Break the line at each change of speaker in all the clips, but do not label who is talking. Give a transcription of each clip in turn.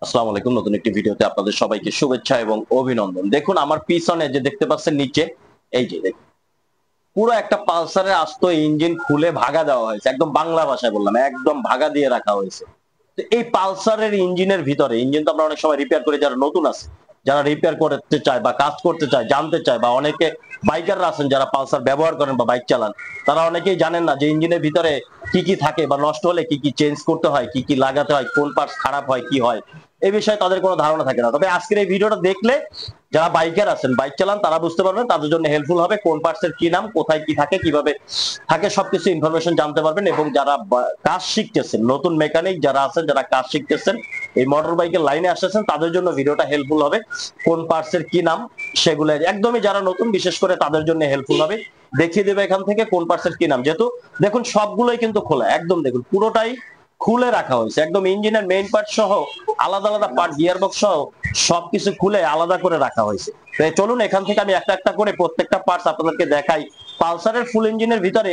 আসসালামু আলাইকুম। নতুন একটি ভিডিওতে আপনাদের সবাইকে শুভেচ্ছা এবং অভিনন্দন। দেখুন আমার পিছনে যে দেখতে পাচ্ছেন নিচে, এই যে দেখুন পুরো একটা পালসারের আস্ত ইঞ্জিন খুলে ভাগা দেওয়া হয়েছে। একদম বাংলা ভাষায় বললাম, একদম ভাগা দিয়ে রাখা হয়েছে। তো এই পালসারের ইঞ্জিনের ভিতরে, ইঞ্জিন তো আমরা অনেক সময় রিপেয়ার করে, যারা নতুন আছে, যারা রিপেয়ার করতে চায় বা কাজ করতে চায়, জানতে চায়, বা অনেকে বাইকাররা আছেন যারা পালসার ব্যবহার করেন বা বাইক চালান, তারা অনেকেই জানেন না যে ইঞ্জিনের ভিতরে কি কি থাকে বা নষ্ট হলে কি কি চেঞ্জ করতে হয়, কি কি লাগাতে হয়, কোন পার্টস খারাপ হয়, কি হয়, এই বিষয়ে তাদের কোনো ধারণা থাকে না। তবে আজকের এই ভিডিওটা দেখলে যারা বাইকার আছেন, বাইক চালান, তারা বুঝতে পারবেন, তাদের জন্য হেল্পফুল হবে। কোন পার্টস এর কি নাম, কোথায় কি থাকে, কিভাবে থাকে, সবকিছু ইনফরমেশন জানতে পারবেন। এবং যারা কাজ শিখতেছেন, নতুন মেকানিক যারা আছেন, যারা কাজ শিখতেছেন, এই মোটর বাইকের লাইনে আসতেছেন, তাদের জন্য ভিডিওটা হেল্পফুল হবে। কোন পার্টস এর কি নাম সেগুলো একদমই যারা নতুন, বিশেষ করে তাদের জন্য হেল্পফুল হবে। দেখিয়ে দেবে এখান থেকে কোন পার্টস এর কি নাম। যেহেতু দেখুন সবগুলোই কিন্তু খোলা, একদম দেখুন পুরোটাই খুলে রাখা হয়েছে, একদম ইঞ্জিনের মেইন পার্ট সহ আলাদা আলাদা পার্ট, গিয়ার বক্স সহ সবকিছু খুলে আলাদা করে রাখা হয়েছে। চলুন এখান থেকে আমি একটা একটা করে প্রত্যেকটা পার্টস আপনাদেরকে দেখাই। পালসারের ফুল ইঞ্জিনের ভিতরে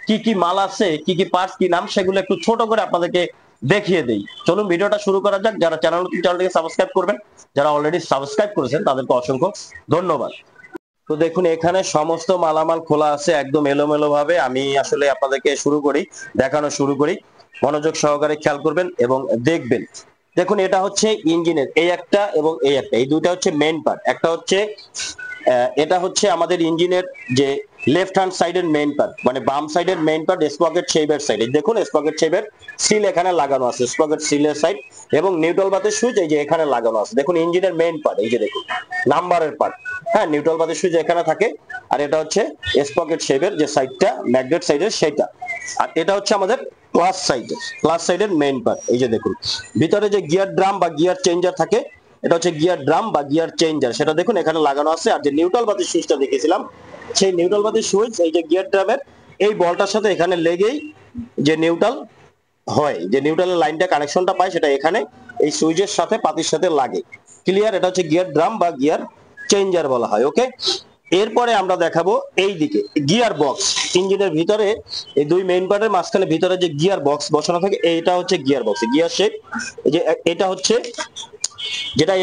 কি কি মাল আছে, কি কি পার্টস, কি নাম, সেগুলো একটু ছোট করে আপনাদেরকে দেখিয়ে দেই। চলুন ভিডিওটা শুরু করা যাক। যারা চ্যানেল নতুন, চ্যানেলটিকে সাবস্ক্রাইব করবেন। যারা অলরেডি সাবস্ক্রাইব করেছেন তাদেরকে অসংখ্য ধন্যবাদ। তো দেখুন এখানে সমস্ত মালামাল খোলা আছে একদম এলোমেলো ভাবে। আমি আসলে আপনাদেরকে দেখানো শুরু করি। মনোযোগ সহকারে খেয়াল করবেন এবং দেখবেন। দেখুন এটা হচ্ছে ইঞ্জিনের এই একটা এবং এই একটা, এই দুইটা হচ্ছে মেইন পার্ট। একটা হচ্ছে এটা হচ্ছে আমাদের ইঞ্জিনের যে লেফট হ্যান্ড সাইডের মেইন পার্ট, মানে বাম সাইডের মেইন পার্ট, স্প্রকেট শেপের সাইড। দেখুন স্প্রকেট শেপের সিল এখানে লাগানো আছে, স্প্রকেট সিলের সাইড, এবং নিউট্রাল বাতের সুইচ এই যে এখানে লাগানো আছে। দেখুন ইঞ্জিনের মেইন পার্ট, এই যে দেখুন নাম্বারের পার্ট, হ্যাঁ, নিউট্রাল বাতের সুইচ এখানে থাকে। আর এটা হচ্ছে স্প্রকেট শেপের যে সাইডটা, ম্যাগনেট সাইডের সেটা। আর এটা হচ্ছে আমাদের প্লাস সাইডের মেইন পার্ট। এই যে দেখুন ভিতরে যে গিয়ার ড্রাম বা গিয়ার চেঞ্জার থাকে, এটা হচ্ছে গিয়ার ড্রাম বা গিয়ার চেঞ্জার, সেটা দেখুন এখানে লাগানো আছে। আর যে নিউট্রাল বাতির সুইচটা দেখেছিলাম, সেই নিউট্রাল বাতির সুইচ এই যে গিয়ার ড্রামের এই বলটার সাথে এখানে লেগেই যে নিউট্রাল হয়, যে নিউট্রালের লাইনটা কানেকশনটা পায়, সেটা এখানে এই সুইচের সাথে পাতির সাথে লাগে। ক্লিয়ার? এটা হচ্ছে গিয়ার ড্রাম বা গিয়ার চেঞ্জার বলা হয়। ওকে, এরপরে আমরা দেখাবো এই দিকে গিয়ার বক্স। ইঞ্জিনের ভিতরে এই দুই মেইন পার্টের মাঝখানে ভিতরে যে গিয়ার বক্স বসানো থাকে, এইটা হচ্ছে গিয়ার বক্স, গিয়ার শেপ। এই যে এটা হচ্ছে যেটা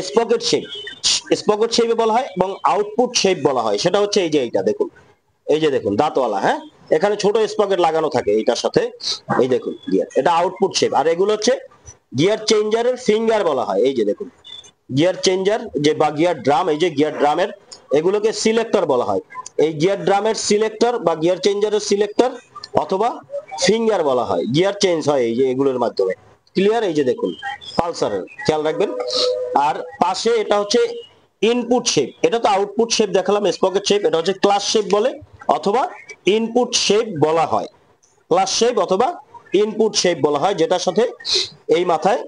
স্পকেট শেপে বলা হয় এবং আউটপুট শেপ বলা হয়, সেটা হচ্ছে এই যে এইটা দেখুন, এই যে দেখুন দাঁতওয়ালা, হ্যাঁ, এখানে ছোট স্পকেট লাগানো থাকে এইটার সাথে। এই দেখুন গিয়ার, এটা আউটপুট শেপ। আর এগুলো হচ্ছে গিয়ার চেঞ্জারের ফিঙ্গার বলা হয়। এই যে দেখুন গিয়ার চেঞ্জার যে বা গিয়ার ড্রাম, এই যে গিয়ার ড্রামের এগুলোকে সিলেক্টর বলা হয়। এই গিয়ার ড্রামের সিলেক্টর বা গিয়ার চেঞ্জারের সিলেক্টর অথবা ফিঙ্গার বলা হয়, গিয়ার চেঞ্জ হয় এই যে এগুলোর মাধ্যমে। ক্লিয়ার? এই যে দেখুন পালসারের, খেয়াল রাখবেন। আর পাশে এটা হচ্ছে ইনপুট শেপ, এটা তো আউটপুট শেপ দেখালাম, স্পকেট শেপ। এটা হচ্ছে ক্লাস শেপ বলে অথবা ইনপুট শেপ বলা হয়, ক্লাস শেপ অথবা ইনপুট শেপ বলা হয়, যেটার সাথে এই মাথায়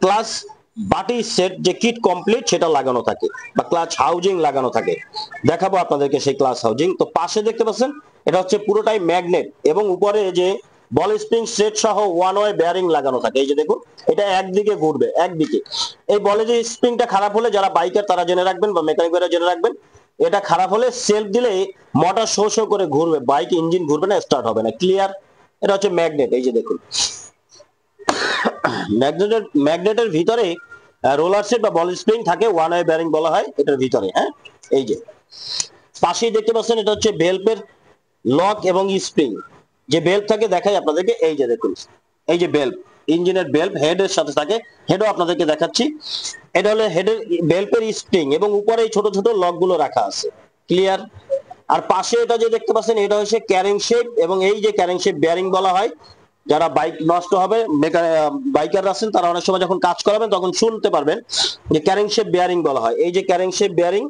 ক্লাস বাটি সেট যে কিট কমপ্লিট সেটা লাগানো থাকে বা ক্লাচ হাউজিং লাগানো থাকে। দেখাবো আপনাদেরকে সেই ক্লাচ হাউজিং। তো পাশে দেখতে পাচ্ছেন এটা হচ্ছে পুরোটাই ম্যাগনেট, এবং উপরে যে বল স্প্রিং সেট সহ ওয়ান ওয়ে বেয়ারিং লাগানো থাকে। এই যে দেখুন এটা একদিকে ঘুরবে, একদিকে। এই বলে যে স্প্রিংটা খারাপ হলে, যারা বাইকার তারা জেনে রাখবেন বা মেকানিকরা জেনে রাখবেন, এটা খারাপ হলে সেলফ দিলে মোটর শো শো করে ঘুরবে, বাইক ইঞ্জিন ঘুরবে না, স্টার্ট হবে না। ক্লিয়ার? এটা হচ্ছে ম্যাগনেট। এই যে দেখুন ম্যাগনেটের ভিতরে রোলার সেট বা বল স্প্রিং থাকে, ওয়ান ওয়ে বেয়ারিং বলা হয় এটার ভিতরে, হ্যাঁ। এই যে পাশেই দেখতে পাচ্ছেন এটা হচ্ছে ভেলভের লক এবং স্প্রিং। যে বেল্ট থাকে দেখাই আপনাদেরকে, এই যে দেখুন এই যে বেল্ট, ইঞ্জিনের বেল্ট হেডের সাথে থাকে, হেডও আপনাদেরকে দেখাচ্ছি। এটা হলো হেডের বেল্টের স্প্রিং, এবং উপরে এই ছোট ছোট লক গুলো রাখা আছে। ক্লিয়ার? আর পাশে এটা যে দেখতে পাচ্ছেন এটা হচ্ছে ক্যারিং শেপ, এবং এই যে ক্যারিং শেপ বেয়ারিং বলা হয়। যারা বাইক নষ্ট হবে, বাইকার আছেন, তারা অনেক সময় যখন কাজ করাবেন তখন শুনতে পারবেন যে ক্যারিং শেপ বেয়ারিং বলা হয়। এই যে ক্যারিং শেপ বেয়ারিং,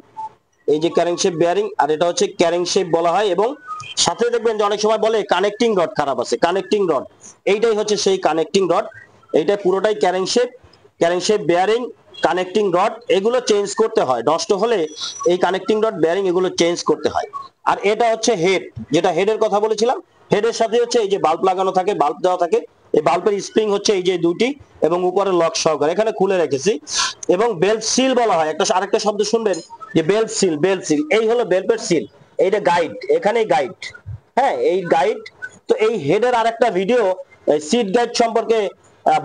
এই যে ক্যারিং শেপ বেয়ারিং, আর এটা হচ্ছে ক্যারিং শেপ বলা হয়। এবং সাথে দেখবেন যে অনেক সময় বলে কানেক্টিং রড খারাপ আছে, কানেক্টিং রড, এইটাই হচ্ছে সেই কানেক্টিং রড। এইটা পুরোটাই carrying shape bearing, connecting rod, এগুলো চেঞ্জ করতে হয়। নষ্ট হলে এই কানেক্টিং রড, বেয়ারিং এগুলো চেঞ্জ করতে হয়। আর এটা হচ্ছে হেড, যেটা হেডের কথা বলেছিলাম, হেডের সাথে হচ্ছে এই যে বাল্ব লাগানো থাকে, বাল্ব দেওয়া থাকে। এই বাল্বের স্প্রিং হচ্ছে এই যে দুটি, এবং উপরে লক সহকারে এখানে খুলে রেখেছি। এবং বেল্ট সিল বলা হয়, একটা আরেকটা শব্দ শুনবেন যে বেল্ট সিল, বেল্ট সিল, এই হলো বেল্টের সিল। এইটা গাইড, এখানেই গাইড, হ্যাঁ, এই গাইড। তো এই হেডের আরেকটা ভিডিও সিট গাইড সম্পর্কে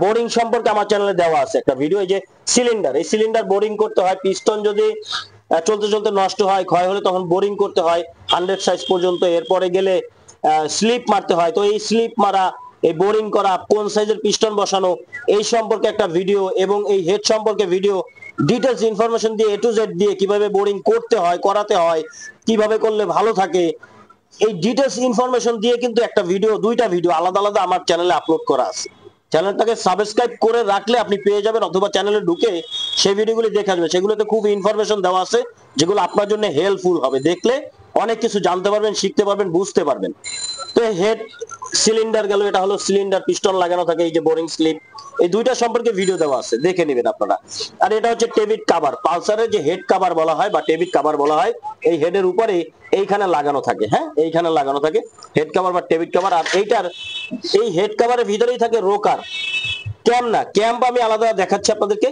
বোরিং সম্পর্কে আমার চ্যানেলে দেওয়া আছে একটা ভিডিও। এই যে সিলিন্ডার, এই সিলিন্ডার বোরিং করতে হয়, পিস্টন যদি চলতে চলতে নষ্ট হয়, ক্ষয় হলে তখন বোরিং করতে হয় 100 সাইজ পর্যন্ত, এরপরে গেলে স্লিপ মারতে হয়। তো এই স্লিপ মারা, এই বোরিং করা, কোন সাইজের পিস্টন বসানো, এই সম্পর্কে একটা ভিডিও, এবং এই হেড সম্পর্কে ভিডিও, ডিটেলস ইনফরমেশন দিয়ে, A to Z দিয়ে, কিভাবে বোরিং করতে হয়, করাতে হয়, কিভাবে করলে ভালো থাকে, এই ডিটেলস ইনফরমেশন দিয়ে কিন্তু একটা ভিডিও, দুইটা ভিডিও আলাদা আলাদা আমার চ্যানেলে আপলোড করা আছে। চ্যানেলটাকে সাবস্ক্রাইব করে রাখলে আপনি পেয়ে যাবেন, অথবা চ্যানেলে ঢুকে সেই ভিডিওগুলি দেখে আসবেন। সেগুলোতে খুব ইনফরমেশন দেওয়া আছে যেগুলো আপনার জন্য হেল্পফুল হবে। দেখলে অনেক কিছু জানতে পারবেন, শিখতে পারবেন, বুঝতে পারবেন। তো হেড সিলিন্ডার গেল, এটা হলো সিলিন্ডার, পিস্টন লাগানো থাকে, এই যে বোরিং স্লিপ, এই দুইটা সম্পর্কে ভিডিও দেওয়া আছে, দেখে নেবেন আপনারা। আর এটা হচ্ছে টেবিট কভার, পালসারের যে হেড কভার বলা হয় বা টেবিট কভার বলা হয়, এই হেডের উপরে এইখানে লাগানো থাকে, হ্যাঁ এইখানে লাগানো থাকে হেড কভার বা টেবিট কভার। আর এইটার, এই হেড কভারের ভিতরেই থাকে রোকার, ক্যাম না, ক্যাম্প আমি আলাদা দেখাচ্ছি আপনাদেরকে।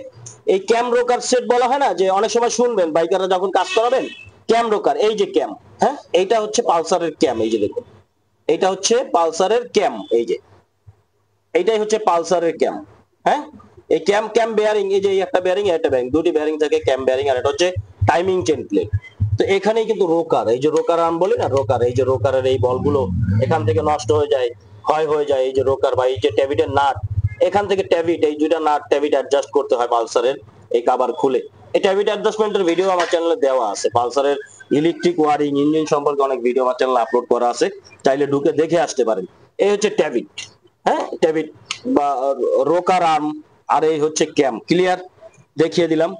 এই ক্যাম রোকার সেট বলা হয় না, যে অনেক সময় শুনবেন বাইকাররা যখন কাজ করাবেন, ক্যাম রোকার, এই যে ক্যাম, হ্যাঁ এইটা হচ্ছে পালসারের ক্যাম, এই যে দেখুন এইটা হচ্ছে পালসারের ক্যাম, এই যে এইটাই হচ্ছে পালসারের ক্যাম। হ্যাঁ, এই ক্যাম, ক্যাম বেয়ারিং, এই যে একটা বেয়ারিং, একটা বেয়ারিং, দুটি বেয়ারিং থাকে, ক্যাম বেয়ারিং, আর এটা হচ্ছে টাইমিং চেন প্লেট। তো এখানেই কিন্তু রোকার, এই যে রোকার আর্ম বলি না, রোকার, এই যে রোকারের এই বলগুলো এখান থেকে নষ্ট হয়ে যায়, ক্ষয় হয়ে যায়, এই যে রোকার বা এই যে ট্যাবিটের নাট, এখান থেকে ট্যাবিট, এই দুইটা নাট ট্যাবিট অ্যাডজাস্ট করতে হয় পালসারের এই কভার খুলে। এই ট্যাবিট অ্যাডজাস্টমেন্টের ভিডিও আমার চ্যানেলে দেওয়া আছে। পালসারের ইলেকট্রিক ওয়ারিং, ইঞ্জিন সম্পর্কে অনেক ভিডিও আমার চ্যানেলে আপলোড করা আছে, চাইলে ঢুকে দেখে আসতে পারেন। এই হচ্ছে ট্যাবিট, হ্যাঁ ট্যাবিট বা রোকার আর্ম, আর এই হচ্ছে ক্যাম। ক্লিয়ার, দেখিয়ে দিলাম।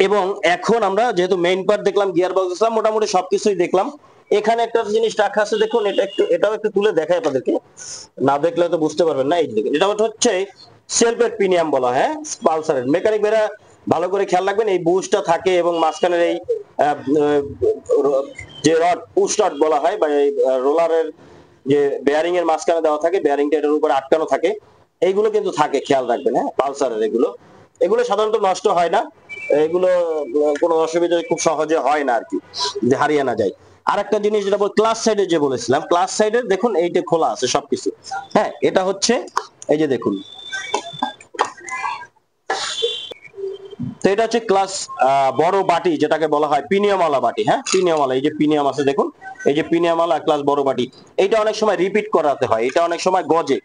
এবং এখন আমরা যেহেতু মেইন পার্ট দেখলাম, গিয়ার বক্স দেখলাম, মোটামুটি সবকিছুই দেখলাম। এখানে একটা জিনিস রাখা আছে দেখুন, এটা একটু, এটাও একটু তুলে দেখাই আপনাদেরকে, না দেখলে তো বুঝতে পারবেন না। এই দেখুন, এটা হচ্ছে সেলফের প্রিমিয়াম বলা হয়, হ্যাঁ পালসারের। মেকানিক ভাইরা ভালো করে খেয়াল রাখবেন, এই বুশটা থাকে এবং মাঝখানের এই যে রড, পুশ রড বলা হয়, বা এই রোলারের যে বেয়ারিং এর মাঝখানে দেওয়া থাকে, বেয়ারিংটা এটার উপরে আটকানো থাকে, এইগুলো কিন্তু থাকে, খেয়াল রাখবেন। হ্যাঁ পালসারের এগুলো, এগুলো সাধারণত নষ্ট হয় না, এগুলো কোনো অসুবিধা খুব সহজে হয় না আর কি, যে হারিয়ে না যায়। আর একটা জিনিস যেটা ক্লাস সাইডে যে বলেছিলাম, ক্লাস সাইডের দেখুন এইটা খোলা আছে সবকিছু। হ্যাঁ, এটা হচ্ছে এই যে দেখুন, তো এটা হচ্ছে ক্লাস বড় বাটি, যেটাকে বলা হয় পিনিয়মওয়ালা বাটি। হ্যাঁ পিনিয়মওয়ালা, এই যে পিনিয়ম আছে দেখুন, এই যে পিনিয়মওয়ালা ক্লাস বড় বাটি, এটা অনেক সময় রিপিট করাতে হয়, এটা অনেক সময় গজে।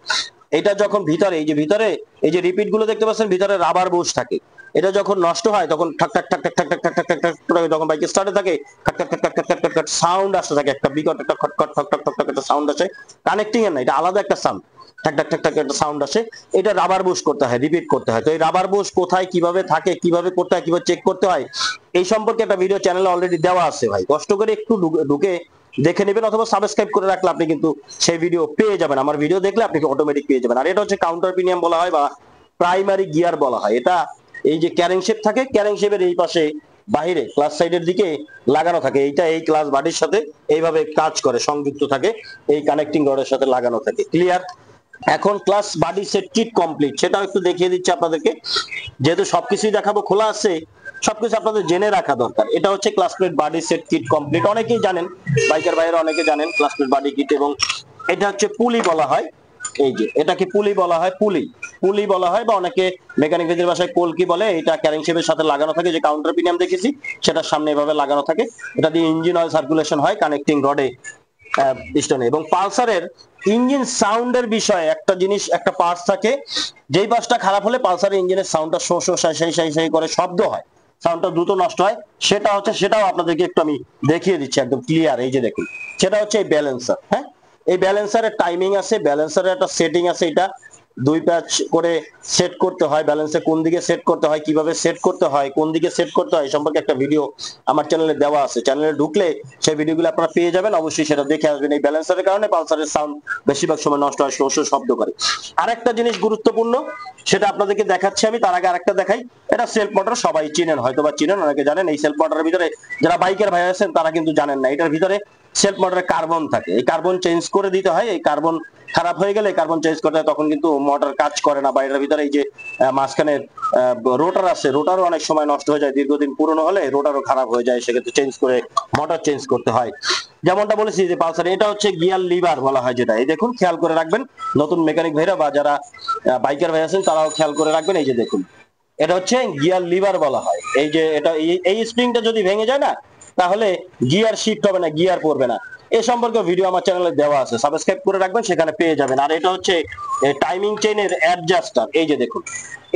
এটা যখন ভিতরে, এই যে ভিতরে এই যে রিপিট গুলো দেখতে পাচ্ছেন, ভিতরে রাবার বুশ থাকে, এটা যখন নষ্ট হয় তখন ঠাক ঠাক ঠাক ঠাক ঠাক ঠাক ঠাক ঠাক ঠাক ঠাক ঠাক, যখন বাইক স্টার্টে থাকে ঠাক ঠাক ঠাক ঠাক ঠাক ঠাক ঠাক সাউন্ড আসতে থাকে, একটা বিকট একটা খটখট ঠক ঠক ঠক ঠক একটা সাউন্ড আসে। কানেক্টিং এর না, এটা আলাদা একটা সাউন্ড, ঠাক ঠাক ঠাক ঠাক একটা সাউন্ড আসে। এটা রাবার বুশ করতে হয়, রিপিট করতে হয়। তো এই রাবার বুশ কোথায়, কিভাবে থাকে, কিভাবে করতে হয়, কিভাবে চেক করতে হয়, এই সম্পর্কে একটা ভিডিও চ্যানেলে অলরেডি দেওয়া আছে ভাই, কষ্ট করে একটু ঢুকে দেখে নেবেন, অথবা সাবস্ক্রাইব করে রাখলে আপনি কিন্তু সেই ভিডিও পেয়ে যাবেন। আমার ভিডিও দেখলে আপনি অটোমেটিক পেয়ে যাবেন। আর এটা হচ্ছে কাউন্টার পিনিয়াম বলা হয় বা প্রাইমারি গিয়ার বলা হয়। এটা এই যে ক্যারিং শেপ থাকে, ক্যারিং শেপের এই পাশে বাহিরে ক্লাস সাইডের দিকে লাগানো থাকে, এইটা এই ক্লাস বাটির সাথে এইভাবে কাজ করে, সংযুক্ত থাকে, এই কানেক্টিং রডের সাথে লাগানো থাকে। ক্লিয়ার, এখন ক্লাস বাডি সেট কিট কমপ্লিট, সেটাও একটু দেখিয়ে দিচ্ছি আপনাদেরকে, যেহেতু সবকিছুই দেখাবো, খোলা আছে, সবকিছু আপনাদের জেনে রাখা দরকার। এটা হচ্ছে glass plate body set kit complete, অনেকেই জানেন, বাইকের বাইরে অনেকে জানেন ক্লাস প্লেট বাডি কিট। এবং এটা হচ্ছে পুলি বলা হয়, এই যে এটাকে পুলি বলা হয়, পুলি পুলি বলা হয়, বা অনেকে মেকানিকদের ভাষায় কলকি বলে। এটা ক্যারিং শেপের সাথে লাগানো থাকে, যে কাউন্টার পিনিয়াম দেখেছি সেটার সামনে এভাবে লাগানো থাকে, এটা দিয়ে ইঞ্জিন অয়েল সার্কুলেশন হয় কানেক্টিং রডে পিস্টনে। এবং পালসারের ইঞ্জিন সাউন্ডের বিষয়ে একটা জিনিস, একটা পার্টস থাকে, যেই পার্টসটা খারাপ হলে পালসারের ইঞ্জিনের সাউন্ডটা শো শো সাই সাই সাই সাই করে শব্দ হয়, সাউন্ডটা দ্রুত নষ্ট হয়। সেটা হচ্ছে, সেটাও আপনাদেরকে একটু আমি দেখিয়ে দিচ্ছি একদম ক্লিয়ার। এই যে দেখুন, সেটা হচ্ছে এই ব্যালেন্সার। হ্যাঁ, এই ব্যালেন্সারের টাইমিং আছে, ব্যালেন্সারের একটা সেটিং আছে, এটা দুই প্যাচ করে সেট করতে হয়, ব্যালেন্সে কোন দিকে সেট করতে হয়, কিভাবে সেট করতে হয়, কোন দিকে সেট করতে হয় সম্পর্কে একটা ভিডিও আমার চ্যানেলে দেওয়া আছে। চ্যানেলে ঢুকলে সেই ভিডিওগুলো আপনারা পেয়ে যাবেন, অবশ্যই সেটা দেখে আসবেন। এই ব্যালেন্সারের কারণে পালসারের সাউন্ড বেশিরভাগ সময় নষ্ট হয়, শো শো শব্দ করে। আরেকটা জিনিস গুরুত্বপূর্ণ, সেটা আপনাদেরকে দেখাচ্ছি আমি, তার আগে আরেকটা দেখাই। এটা সেলফ মোটর, সবাই চিনেন, হয়তো বা চিনেন, অনেকে জানেন। এই সেলফ মোটরের ভিতরে যারা বাইকের ভাই আছেন তারা কিন্তু জানেন না, এটার ভিতরে সেলফ মোটরে কার্বন থাকে, এই কার্বন চেঞ্জ করে দিতে হয়। এই কার্বন খারাপ হয়ে গেলে কার্বন চেঞ্জ করতে হয়, তখন কিন্তু মোটর কাজ করে না। বাইরের ভিতরে এই যে মাঝখানে রোটার আছে, রোটারও অনেক সময় নষ্ট হয়ে যায়, দীর্ঘদিন পুরনো হলে রোটারও খারাপ হয়ে যায়, সেক্ষেত্রে চেঞ্জ করে মোটর চেঞ্জ করতে হয়। যেমনটা বলেছি যে পালসার, এটা হচ্ছে গিয়ার লিভার বলা হয় যেটা, এই দেখুন খেয়াল করে রাখবেন, নতুন মেকানিক ভাইরা বা যারা বাইকার ভাই আছেন তারাও খেয়াল করে রাখবেন। এই যে দেখুন, এটা হচ্ছে গিয়ার লিভার বলা হয়। এই যে এটা এই স্প্রিংটা যদি ভেঙে যায় না, তাহলে গিয়ার শিফট হবে না, গিয়ার পড়বে না। এ সম্পর্কে ভিডিও আমার চ্যানেলে দেওয়া আছে, সাবস্ক্রাইব করে রাখবেন, সেখানে পেয়ে যাবেন। আর এটা হচ্ছে টাইমিং চেইনের অ্যাডজাস্টার। এই যে দেখুন,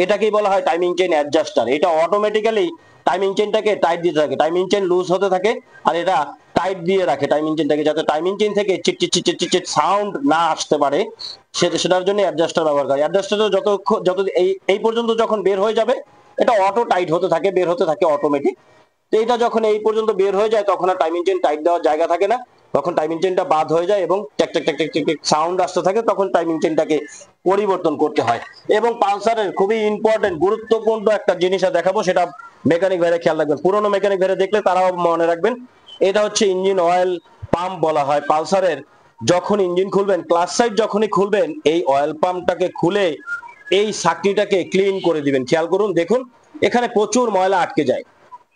এটাকেই বলা হয় টাইমিং চেইন অ্যাডজাস্টার। এটা অটোমেটিক্যালি টাইমিং চেইনটাকে টাইট দিতে থাকে, টাইমিং চেইন লুজ হতে থাকে, আর এটা টাইট দিয়ে রাখে টাইমিং চেইনটাকে, যাতে টাইমিং চেইন থেকে চিট চিট চিট চিট চিট সাউন্ড না আসতে পারে, সেটার জন্য অ্যাডজাস্টার ব্যবহার করে। অ্যাডজাস্টারটা যত এই পর্যন্ত যখন বের হয়ে যাবে, এটা অটো টাইট হতে থাকে, বের হতে থাকে অটোমেটিক। তো এটা যখন এই পর্যন্ত বের হয়ে যায়, তখন আর টাইমিং চেইন টাইট দেওয়ার জায়গা থাকে না, তখন টাইমিং চেইনটা বাদ হয়ে যায় এবং ট্যাক ট্যাক ট্যাক ট্যাক ট্যাক সাউন্ড আসতে থাকে, তখন টাইমিং চেইনটাকে পরিবর্তন করতে হয়। এবং পালসারের খুবই ইম্পর্টেন্ট গুরুত্বপূর্ণ একটা জিনিস দেখাবো, সেটা মেকানিক ভাইরা খেয়াল রাখবেন, পুরোনো মেকানিক ভাইরা দেখলে তারাও মনে রাখবেন। এটা হচ্ছে ইঞ্জিন অয়েল পাম্প বলা হয় পালসারের। যখন ইঞ্জিন খুলবেন, ক্লাস সাইড যখনই খুলবেন, এই অয়েল পাম্পটাকে খুলে এই সাকনিটাকে ক্লিন করে দিবেন। খেয়াল করুন, দেখুন এখানে প্রচুর ময়লা আটকে যায়।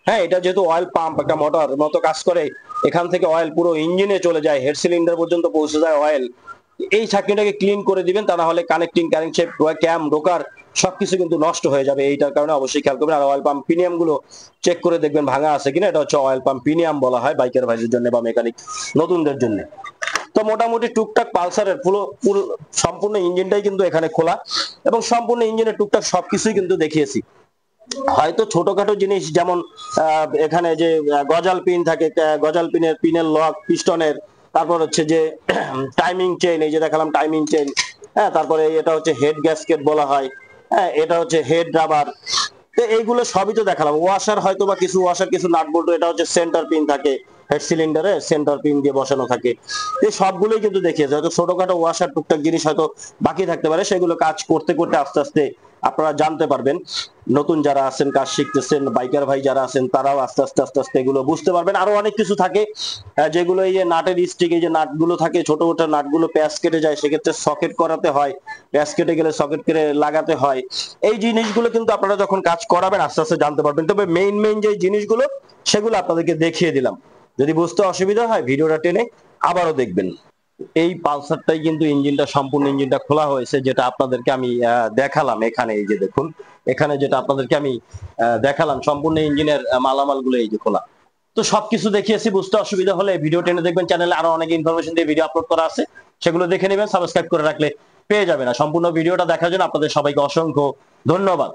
হ্যাঁ, এটা যেহেতু অয়েল পাম্প, একটা মোটর মতো কাজ করে, এখান থেকে অয়েল পুরো ইঞ্জিনে চলে যায়, হেড সিলিন্ডার পর্যন্ত পৌঁছে যায় অয়েল। এই ছাঁকনিটাকে ক্লিন করে দিবেন, তা না হলে কানেক্টিং ক্যারেন্সেপ ক্যাম রোকার সবকিছু কিন্তু নষ্ট হয়ে যাবে। এইটার কারণে অবশ্যই খেয়াল করবেন। আর অয়েল পাম্প পিনিয়াম গুলো চেক করে দেখবেন ভাঙা আছে কিনা। এটা হচ্ছে অয়েল পাম্প পিনিয়াম বলা হয় বাইকের ভাইদের জন্য বা মেকানিক নতুনদের জন্য। তো মোটামুটি টুকটাক পালসারের পুরো পুরো সম্পূর্ণ ইঞ্জিনটাই কিন্তু এখানে খোলা, এবং সম্পূর্ণ ইঞ্জিনের টুকটাক সবকিছুই কিন্তু দেখিয়েছি। হয়তো ছোটখাটো জিনিস যেমন এখানে যে গজাল পিন থাকে, গজাল পিনের লক, পিস্টনের, তারপর হচ্ছে যে টাইমিং চেইন, এই যে দেখালাম টাইমিং চেইন, হ্যাঁ, তারপরে এটা হচ্ছে হেড গ্যাসকেট বলা হয়, হ্যাঁ, এটা হচ্ছে হেড রাবার। তো এইগুলো সবই তো দেখালাম। ওয়াশার হয়তো বা কিছু ওয়াশার, কিছু নাট বল্টু, এটা হচ্ছে সেন্টার পিন থাকে হেড সিলিন্ডারে, সেন্টার পিন দিয়ে বসানো থাকে। এই সবগুলোই কিন্তু দেখিয়েছে। হয়তো ছোটখাটো ওয়াশার টুকটাক জিনিস হয়তো বাকি থাকতে পারে, সেগুলো কাজ করতে করতে আস্তে আস্তে আপনারা জানতে পারবেন। নতুন যারা আছেন, কাজ শিখতেছেন, বাইকার ভাই যারা আছেন, তারাও আস্তে আস্তে আস্তে আস্তে এগুলো বুঝতে পারবেন। আরো অনেক কিছু থাকে যেগুলো এই যে নাটের স্টিক, এই যে নাটগুলো থাকে, ছোট ছোট নাটগুলো প্যাচ কেটে যায়, সেক্ষেত্রে সকেট করাতে হয়, প্যাচ কেটে গেলে সকেট কেটে লাগাতে হয়। এই জিনিসগুলো কিন্তু আপনারা যখন কাজ করাবেন আস্তে আস্তে জানতে পারবেন। তবে মেইন যে জিনিসগুলো, সেগুলো আপনাদেরকে দেখিয়ে দিলাম। যদি বুঝতে অসুবিধা হয় ভিডিওটা টেনে আবারও দেখবেন। এই পালসারটাই কিন্তু ইঞ্জিনটা, সম্পূর্ণ ইঞ্জিনটা খোলা হয়েছে, যেটা আপনাদেরকে আমি দেখালাম। এখানে এই যে দেখুন, এখানে যেটা আপনাদেরকে আমি দেখালাম, সম্পূর্ণ ইঞ্জিনের মালামাল গুলো এই যে খোলা। তো সবকিছু দেখিয়েছি। বুঝতে অসুবিধা হলে ভিডিও টেনে দেখবেন, চ্যানেলে আরো অনেক ইনফরমেশন দিয়ে ভিডিও আপলোড করা আছে, সেগুলো দেখে নেবেন, সাবস্ক্রাইব করে রাখলে পেয়ে যাবেন। আর সম্পূর্ণ ভিডিওটা দেখার জন্য আপনাদের সবাইকে অসংখ্য ধন্যবাদ।